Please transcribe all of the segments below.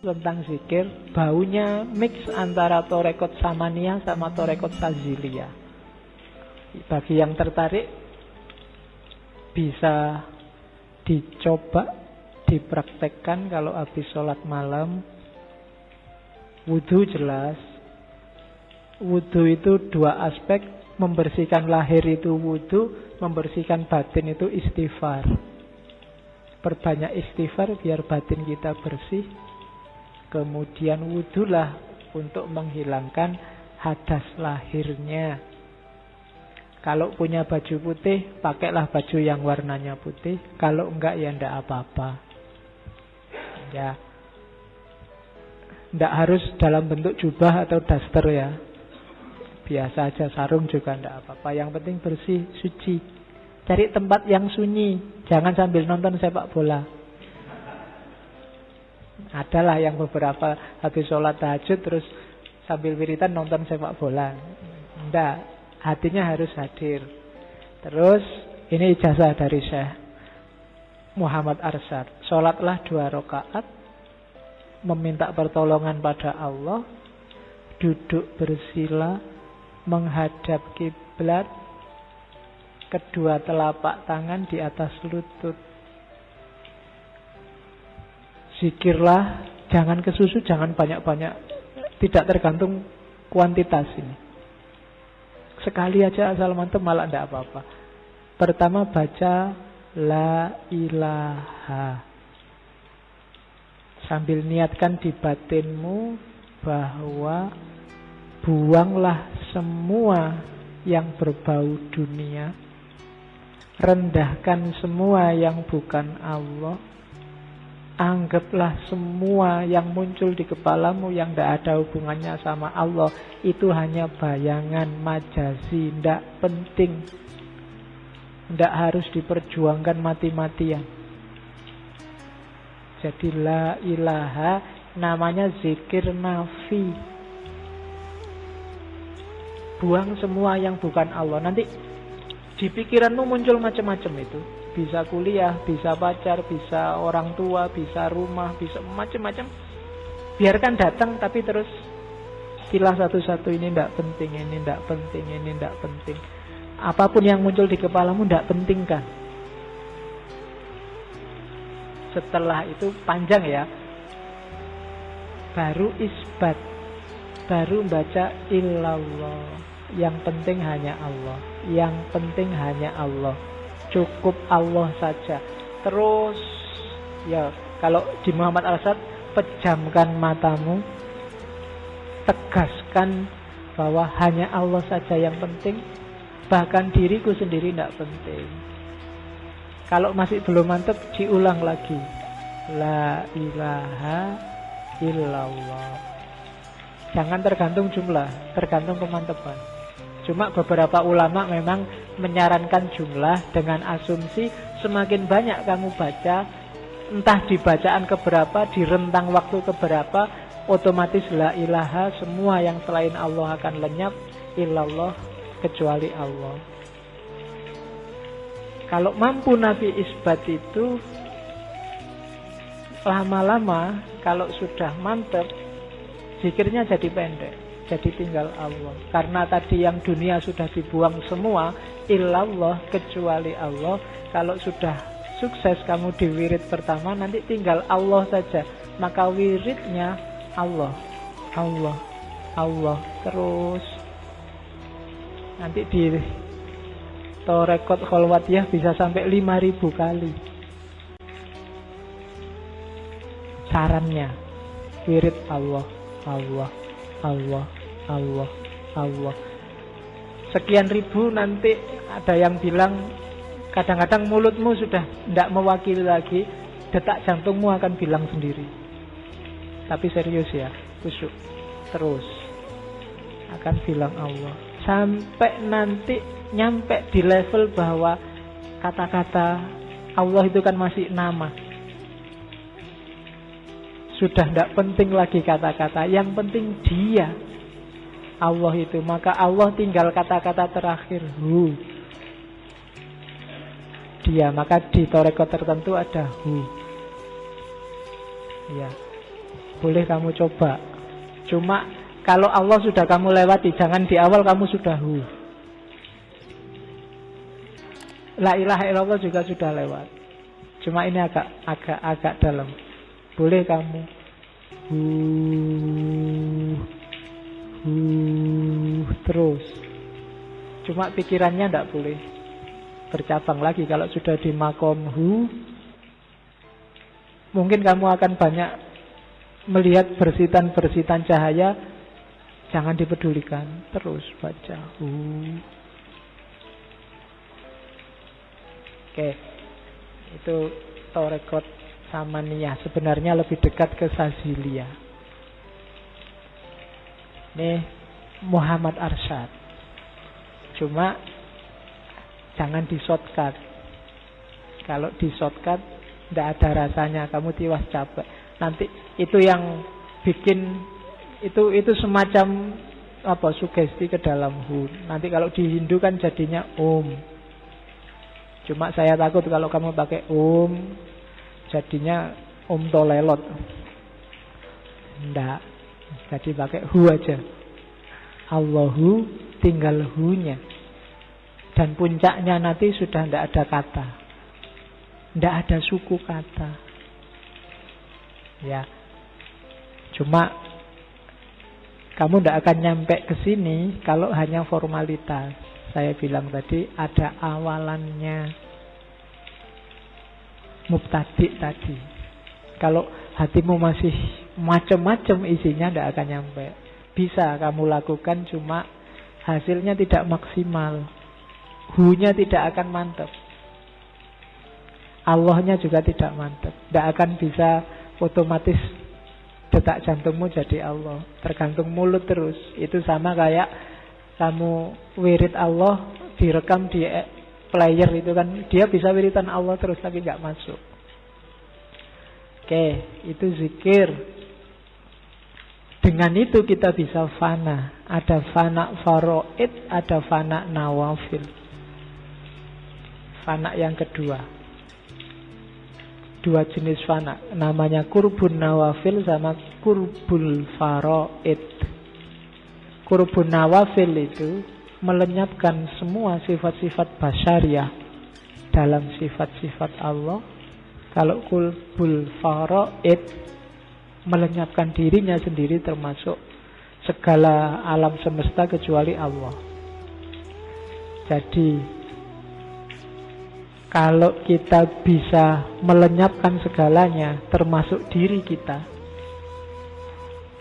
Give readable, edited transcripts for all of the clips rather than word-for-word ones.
tentang zikir, baunya mix antara Torekot Samania sama Torekot Sazilia. Bagi yang tertarik bisa dicoba, dipraktekkan kalau habis sholat malam. Wudhu jelas. Wudhu itu dua aspek. Membersihkan lahir itu wudhu, membersihkan batin itu istighfar. Perbanyak istighfar biar batin kita bersih. Kemudian wudhulah untuk menghilangkan hadas lahirnya. Kalau punya baju putih, pakailah baju yang warnanya putih. Kalau enggak ya enggak apa-apa. Ya, enggak harus dalam bentuk jubah atau daster ya. Biasa aja, sarung juga enggak apa-apa. Yang penting bersih, suci. Cari tempat yang sunyi. Jangan sambil nonton sepak bola. Adalah yang beberapa habis sholat tahajud terus sambil wiritan nonton sepak bola. Enggak, hatinya harus hadir. Terus ini ijazah dari Syekh Muhammad Arsyad. Sholatlah 2 rakaat, meminta pertolongan pada Allah, duduk bersila, menghadap kiblat, kedua telapak tangan di atas lutut. Zikirlah, jangan kesusu, jangan banyak-banyak. Tidak tergantung kuantitas ini. Sekali aja asal mantap malah tidak apa-apa. Pertama baca la ilaha. Sambil niatkan di batinmu bahwa buanglah semua yang berbau dunia. Rendahkan semua yang bukan Allah. Anggaplah semua yang muncul di kepalamu yang tidak ada hubungannya sama Allah itu hanya bayangan majazi, tidak penting. Tidak harus diperjuangkan mati-matian. Jadi la ilaha namanya zikir nafi. Buang semua yang bukan Allah. Nanti di pikiranmu muncul macam-macam itu. Bisa kuliah, bisa pacar, bisa orang tua, bisa rumah, bisa macam-macam. Biarkan datang, tapi terus pilah satu-satu. Ini tidak penting, ini tidak penting, ini tidak penting. Apapun yang muncul di kepalamu tidak penting kan. Setelah itu panjang ya. Baru isbat. Baru baca illallah. Yang penting hanya Allah. Yang penting hanya Allah. Cukup Allah saja. Terus ya, kalau di Muhammad Arsyad, pejamkan matamu, tegaskan bahwa hanya Allah saja yang penting. Bahkan diriku sendiri tidak penting. Kalau masih belum mantap, diulang lagi. La ilaha illallah. Jangan tergantung jumlah, tergantung kemantapan. Cuma beberapa ulama memang menyarankan jumlah dengan asumsi semakin banyak kamu baca, entah di bacaan keberapa, di rentang waktu keberapa, otomatis la ilaha, semua yang selain Allah akan lenyap, illallah, kecuali Allah. Kalau mampu Nabi isbat itu, lama-lama kalau sudah mantap, zikirnya jadi pendek. Jadi tinggal Allah. Karena tadi yang dunia sudah dibuang semua, illallah, kecuali Allah. Kalau sudah sukses kamu di wirid pertama, nanti tinggal Allah saja. Maka wiridnya Allah, Allah, Allah terus. Nanti di Torekot Kholwatiyah bisa sampai 5.000 kali. Sarannya wirid Allah, Allah, Allah, Allah, Allah. Sekian ribu nanti ada yang bilang kadang-kadang mulutmu sudah tidak mewakili lagi, detak jantungmu akan bilang sendiri. Tapi serius ya, khusyuk. Terus akan bilang Allah. Sampai nanti nyampe di level bahwa kata-kata Allah itu kan masih nama. Sudah tidak penting lagi kata-kata, yang penting dia, Allah itu. Maka Allah tinggal kata-kata terakhir, hu. Dia, maka di torekot tertentu ada hu. Ya. Boleh kamu coba. Cuma kalau Allah sudah kamu lewati, jangan di awal kamu sudah hu. La ilaha illallah juga sudah lewat. Cuma ini agak dalam. Boleh kamu hu terus. Cuma pikirannya tidak boleh bercabang lagi. Kalau sudah di makom hu, mungkin kamu akan banyak melihat bersitan-bersitan cahaya. Jangan dipedulikan, terus baca hu. Oke, itu Torekot Samaniyah. Sebenarnya lebih dekat ke Sazilia. Ini Muhammad Arsyad. Cuma jangan di shortcut. Kalau di shortcut tidak ada rasanya, kamu tiwas capek. Nanti itu yang bikin itu semacam apa, sugesti ke dalam hu. Nanti kalau di Hindu kan jadinya om. Cuma saya takut kalau kamu pakai om, jadinya om tolelot. Ndak. Jadi pakai hu aja. Allahu tinggal hu-nya. Dan puncaknya nanti sudah ndak ada kata. Ndak ada suku kata. Ya. Cuma kamu tidak akan nyampe ke sini kalau hanya formalitas. Saya bilang tadi ada awalannya. Mubtadi tadi. Kalau hatimu masih macam-macam isinya, tidak akan nyampe. Bisa kamu lakukan, cuma hasilnya tidak maksimal. Hu-nya tidak akan mantap. Allahnya juga tidak mantap. Tidak akan bisa otomatis detak jantungmu jadi Allah. Tergantung mulut terus. Itu sama kayak kamu wirid Allah direkam di player itu kan. Dia bisa wiridan Allah terus tapi gak masuk. Oke, itu zikir. Dengan itu kita bisa fana. Ada fana faraid, ada fana nawafil. Fana yang kedua. Dua jenis fana, namanya kurbun nawafil sama kurbul faraid. Kurbun nawafil itu melenyapkan semua sifat-sifat basyariah dalam sifat-sifat Allah. Kalau kurbul faraid melenyapkan dirinya sendiri termasuk segala alam semesta kecuali Allah. Jadi kalau kita bisa melenyapkan segalanya, termasuk diri kita,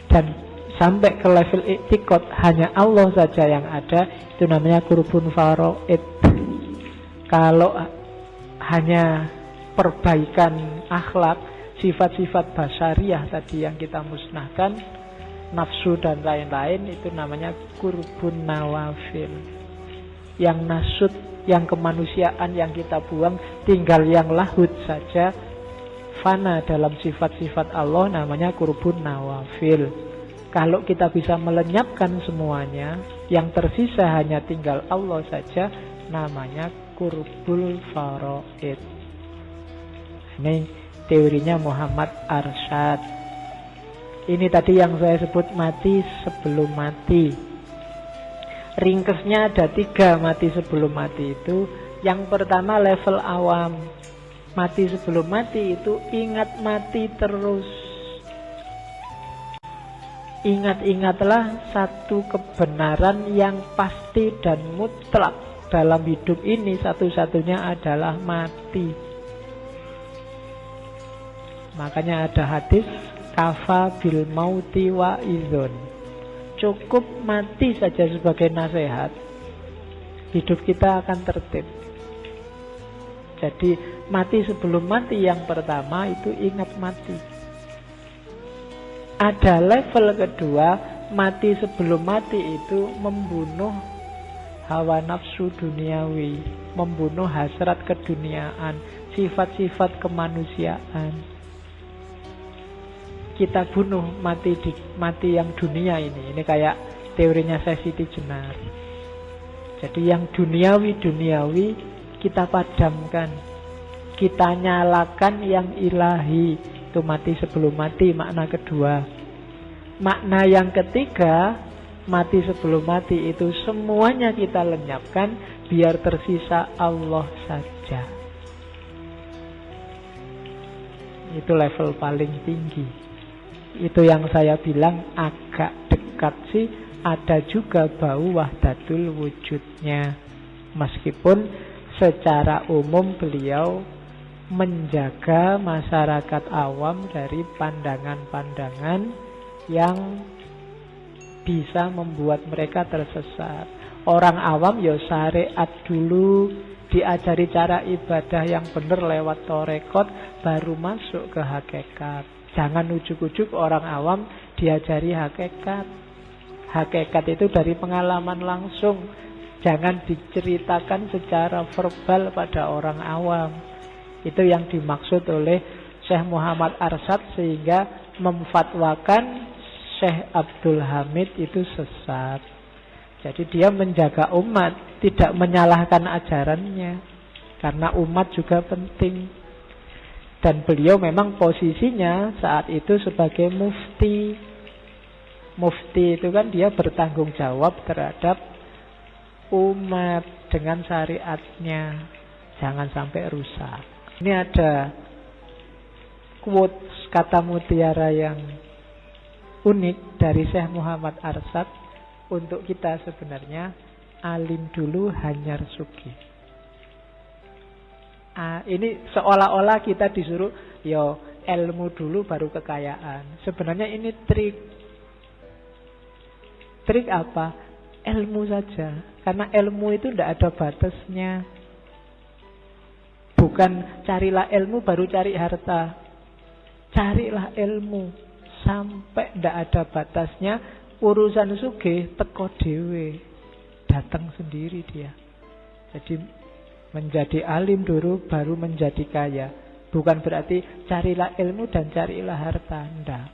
dan sampai ke level i'tiqad hanya Allah saja yang ada, itu namanya kurbun faraid. Kalau hanya perbaikan akhlak, sifat-sifat basyariah tadi yang kita musnahkan, nafsu dan lain-lain, itu namanya kurbun nawafil. Yang nasut, yang kemanusiaan yang kita buang, tinggal yang lahud saja, fana dalam sifat-sifat Allah, namanya kurbun nawafil. Kalau kita bisa melenyapkan semuanya, yang tersisa hanya tinggal Allah saja, namanya kurbul faraid. Ini teorinya Muhammad Arsyad. Ini tadi yang saya sebut mati sebelum mati. Ringkesnya ada 3 mati sebelum mati itu. Yang pertama level awam. Mati sebelum mati itu ingat mati terus. Ingat-ingatlah satu kebenaran yang pasti dan mutlak dalam hidup ini, satu-satunya adalah mati. Makanya ada hadis kafa bil mauti wa izun. Cukup mati saja sebagai nasihat, hidup kita akan tertib. Jadi mati sebelum mati yang pertama itu ingat mati. Ada level kedua, mati sebelum mati itu membunuh hawa nafsu duniawi, membunuh hasrat keduniaan, sifat-sifat kemanusiaan. Kita bunuh mati yang dunia ini. Ini kayak teorinya Siti Jenar. Jadi yang duniawi kita padamkan, kita nyalakan yang ilahi, Itu mati sebelum mati, makna kedua. Makna yang ketiga, mati sebelum mati itu semuanya kita lenyapkan, biar tersisa Allah saja. Itu level paling tinggi. Itu yang saya bilang agak dekat sih. Ada juga bau wahdatul wujudnya. Meskipun secara umum beliau menjaga masyarakat awam dari pandangan-pandangan yang bisa membuat mereka tersesat. Orang awam ya syariat dulu, diajari cara ibadah yang benar lewat torekot, baru masuk ke hakikat. Jangan ujuk-ujuk orang awam diajari hakikat. Hakikat itu dari pengalaman langsung. Jangan diceritakan secara verbal pada orang awam. Itu yang dimaksud oleh Syekh Muhammad Arsyad, sehingga memfatwakan Syekh Abdul Hamid itu sesat. Jadi dia menjaga umat, tidak menyalahkan ajarannya, karena umat juga penting. Dan beliau memang posisinya saat itu sebagai mufti. Mufti itu kan dia bertanggung jawab terhadap umat dengan syariatnya. Jangan sampai rusak. Ini ada quotes kata mutiara yang unik dari Syekh Muhammad Arsyad untuk kita sebenarnya. Alim dulu hanyar sugih. Ini seolah-olah kita disuruh yo ilmu dulu baru kekayaan. Sebenarnya ini trik. Trik apa? Ilmu saja. Karena ilmu itu tidak ada batasnya. Bukan carilah ilmu baru cari harta. Carilah ilmu sampai tidak ada batasnya. Urusan sugih teko dhewe, datang sendiri dia. Jadi menjadi alim dulu baru menjadi kaya. Bukan berarti carilah ilmu dan carilah harta. Tidak.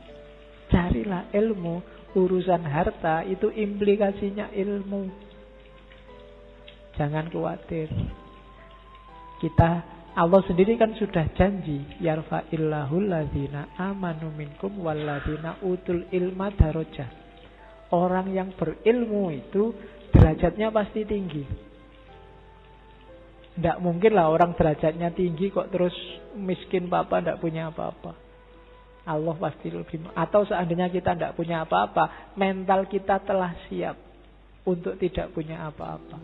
Carilah ilmu. Urusan harta itu implikasinya ilmu. Jangan khawatir. Allah sendiri kan sudah janji, yarfa'illahul ladzina amanu minkum walladzina utul ilma darajah. Orang yang berilmu itu derajatnya pasti tinggi. Tidak mungkin lah orang derajatnya tinggi kok terus miskin papa, tidak punya apa-apa. Allah pasti lebih. Atau seandainya kita tidak punya apa-apa, mental kita telah siap untuk tidak punya apa-apa.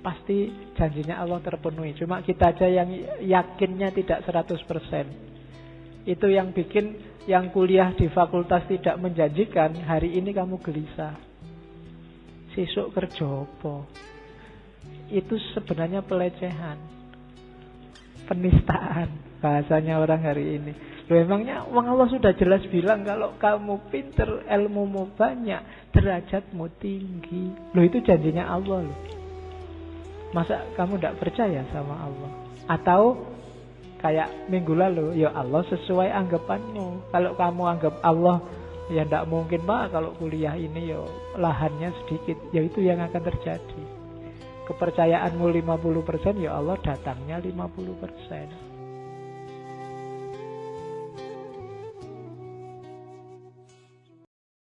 Pasti janjinya Allah terpenuhi. Cuma kita aja yang yakinnya tidak 100%. Itu yang bikin yang kuliah di fakultas tidak menjanjikan. Hari ini kamu gelisah, sesuk kerja apa. Itu sebenarnya pelecehan, penistaan bahasanya orang hari ini. Loh, emangnya Allah sudah jelas bilang kalau kamu pinter, ilmumu banyak, derajatmu tinggi. Loh, itu janjinya Allah loh. Masa kamu tidak percaya sama Allah? Atau kayak minggu lalu, ya Allah sesuai anggapanmu. Kalau kamu anggap Allah, ya tidak mungkin Pak kalau kuliah ini ya lahannya sedikit. Ya itu yang akan terjadi. Kepercayaanmu 50%, ya Allah datangnya 50%.